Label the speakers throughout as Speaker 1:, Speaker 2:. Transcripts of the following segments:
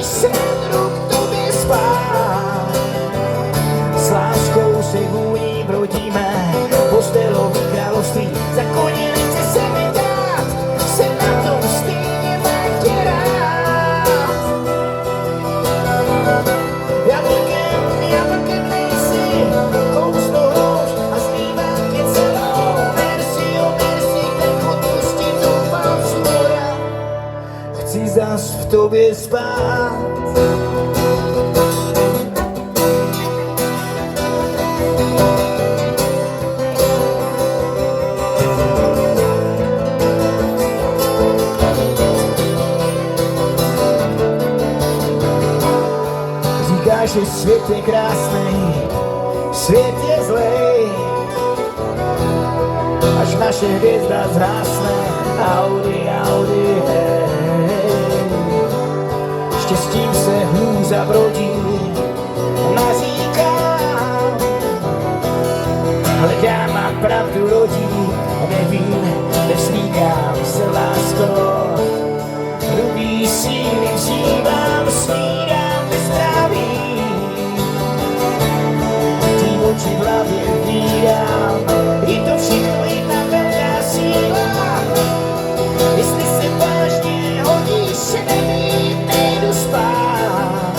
Speaker 1: nehodíš se druh k tobě spát. S láskou se vůní brodíme, postelový království, za koně nechce se mi dát, jsem na tom stejně mám tě rád. Jablkem nejsi, kousnu hlož a zlívám tě celou. Merci, tak odpustím doufám svůra. Chci zas v tobě spát. Říkáš, že svět je krásný, svět je zlej, až naše hvězda zhasne. Audi, hej. Štěstím se hůza brodí, naříkám, ale já mám pravdu rodí, nevím, neslíkám se láskou. Hrubý síly vzývám, snídám bez zdraví, tvý oči v hlavě vídám, je to všechno jedna velká síla. Jestli se vážně hodíš, nevím, nejdu spát.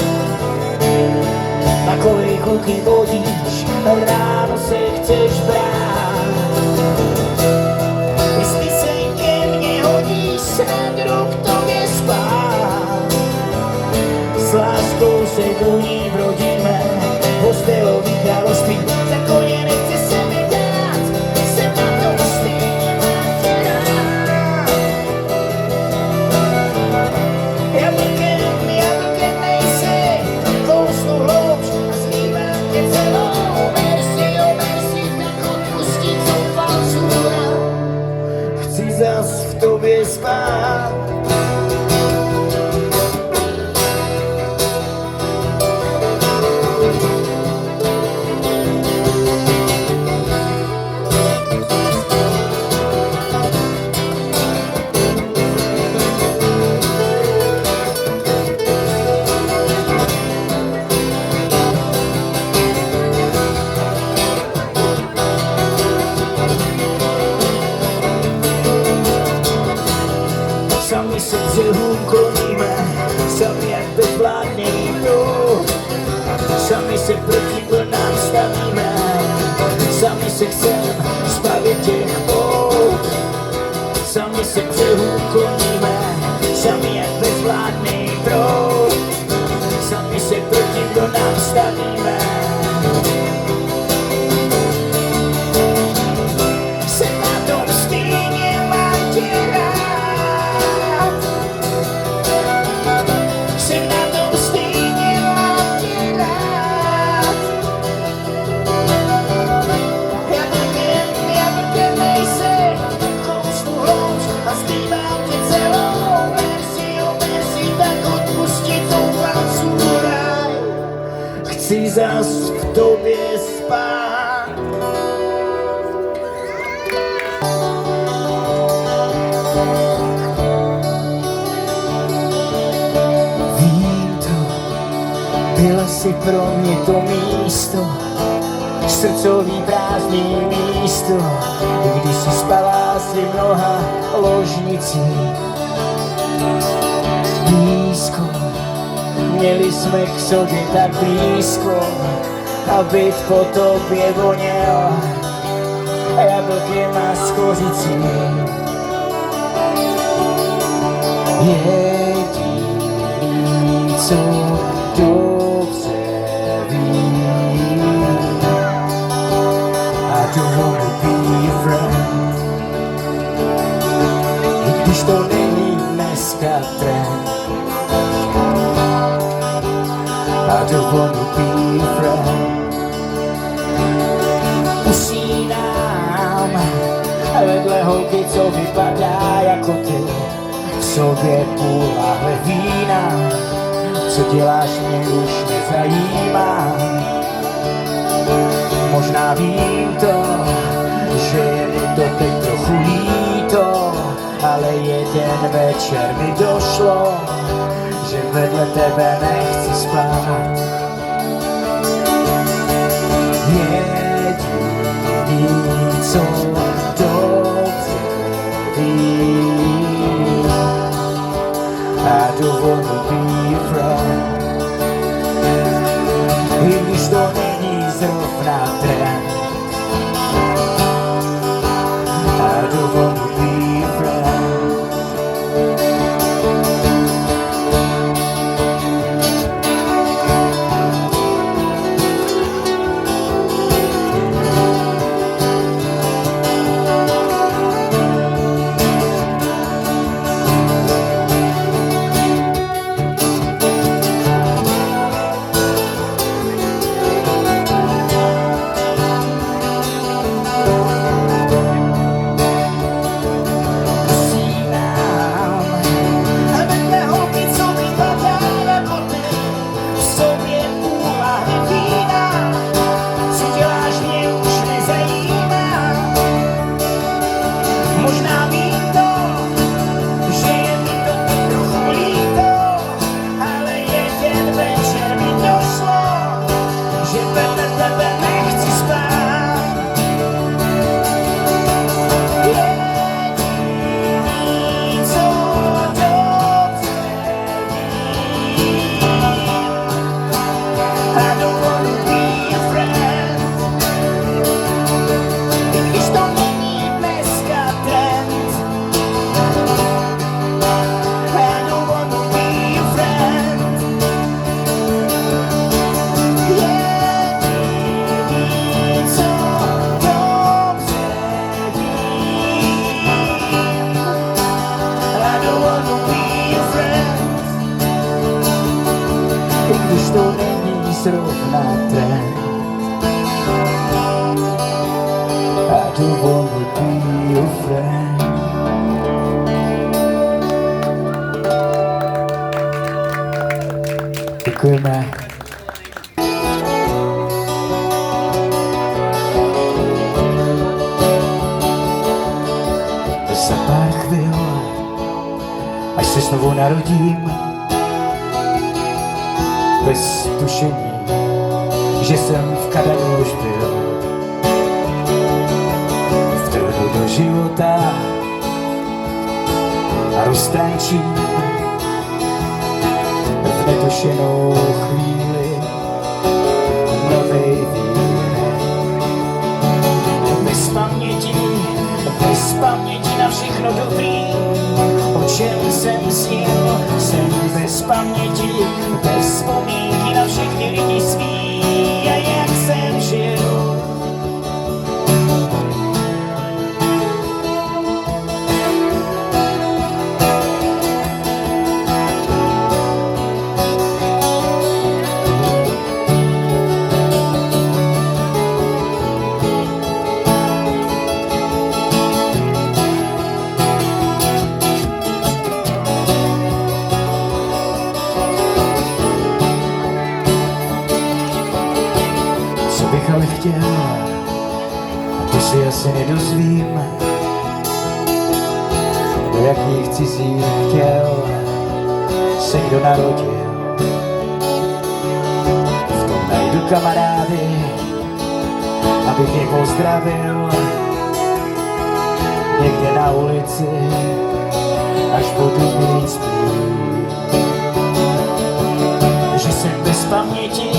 Speaker 1: Na kolik kluky vodíš, ráno se chceš brát. Jestli se ke mně hodíš, jdu k tobě spát. S láskou se vůní brodíme, postelový království, za koně nechce se mi dát, jsem na tom stejně mám tě rád. Jablkem nejsi, kousnu hloubš a zlívám tě celou. Merci, tak odpustím zoufám svůra. Chci zas v tobě spát. Sami se břehům kloníme, sami jak bezvládný proud. Sami se proti vlnám stavíme, sami se chcem zbavit těch pout. Sami se břehům kloníme, sami jak bezvládný proud. Sami se proti vlnám stavíme. Jsem na tom stejně, mám tě rád. Chci zas v tobě spát. Vím to, byla si pro mě to místo, srdcový prázdný místo, když si spala si mnoha ložnicí. Blízko, měli jsme k sobě tak blízko a byt po tobě voněl jablkem a skořicí. Jediný, co dobře ví, I don't wanna be your friend. I když to není dneska trend, I don't wanna be your friend. Usínám vedle holky, co vypadá jako ty, v sobě půl láhve vína, co děláš mě už nezajímá. Možná vím to, že je mi to teď trochu líto, ale jeden večer mi došlo, že vedle tebe nechci spát. Jediný, co dobře vím, I don't wanna be a friend. I když to není zrovna trend, I don't wanna be a friend. Když to není zrovna trend, I don't wanna be your friend. Děkujeme. Za pár chvil, až se znovu narodím, bez tušení, že jsem v Kadani už byl. Vtrhnu do života a roztančím v netušenou chvíli novej výhled. Bez paměti na všechno dobrý, o čem jsem snil, jsem bez paměti, bez vzpomínky na všechny lidi svý a jak jsem žil. Bych ale chtěl, a to si asi nedozvím, do jakých cizích chtěl se kdo narodil. V tom najdu kamarády, abych je pozdravil někde na ulici, až budu mít splý. Že jsem bez paměti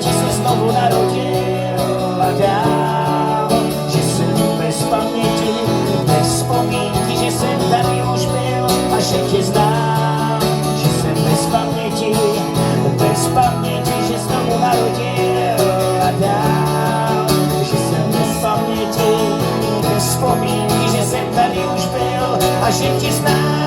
Speaker 1: se znovu narodil a dál, že jsem bez paměti, bez vzpomínky, že jsem tady už byl a že tě znám, že jsem bez paměti, že znovu narodil a dál, že jsem bez paměti, bez vzpomínky, že jsem tady už byl a že tě znám.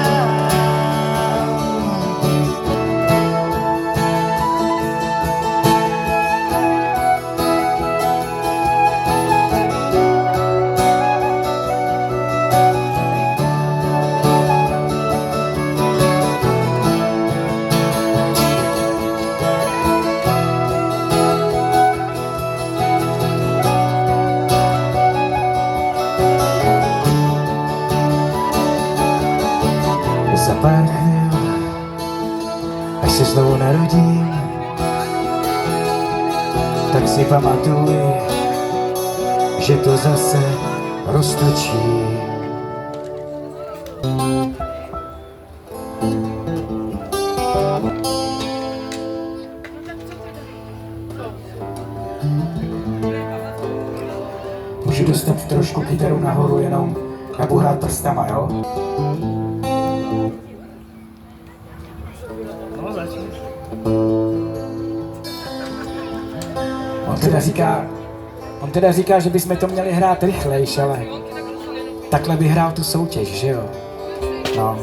Speaker 1: se znovu narodím, tak si pamatuj, že to zase roztočí. Můžu dostat trošku kytaru nahoru, jenom nabuhrát prstama, jo? On teda říká, že bychom to měli hrát rychlejš, ale takhle bych hrál tu soutěž, že jo? No.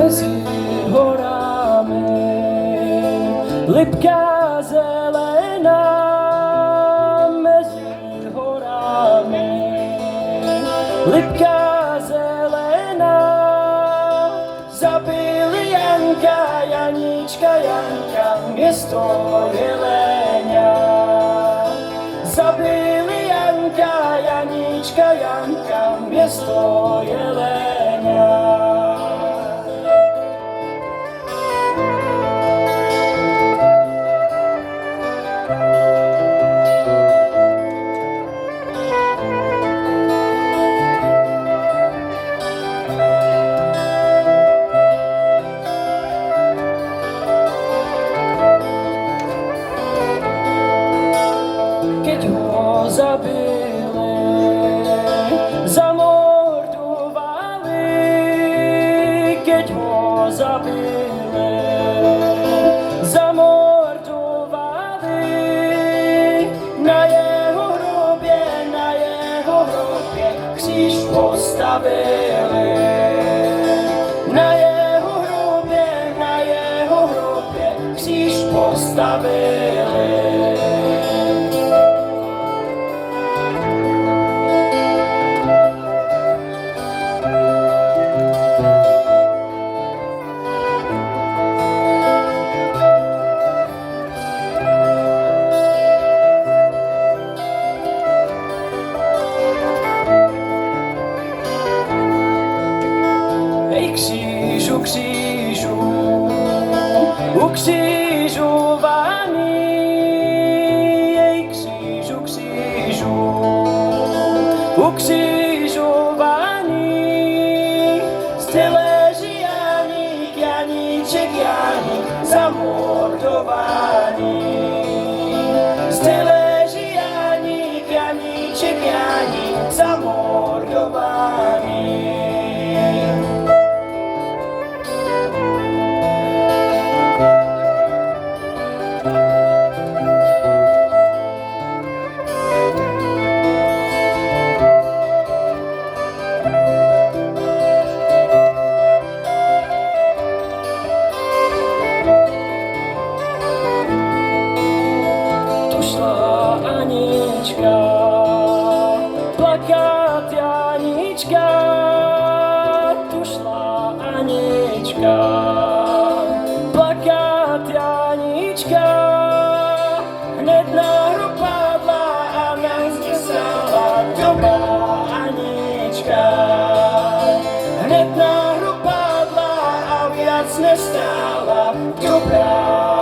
Speaker 2: Mezi horami lipka zelená, mezi horami lipka zelená, zabili Janka, Janíčka, Janka, město Jelenia. Zabili Janka, Janíčka, Janka, město Jelenia. Keď ho zabili, zamordovali, keď ho zabili, zamordovali, na jeho hrobě kříž postavili. Na jeho hrobě kříž postavili. Křížu, křížu, ukřižovaný, jej křížu, křížu, ukřižovaný, zde leží Janík, Janíček, Janík, zamordovaný. Zde leží Janík, Janíček, Janík, zamordovaný. Šla Anička, plakát Janička, tu šla Anička, plakát Janička, hned na hrob padla a neznesala dobrá Anička. Hned na hrob padla a viac nestála dobrá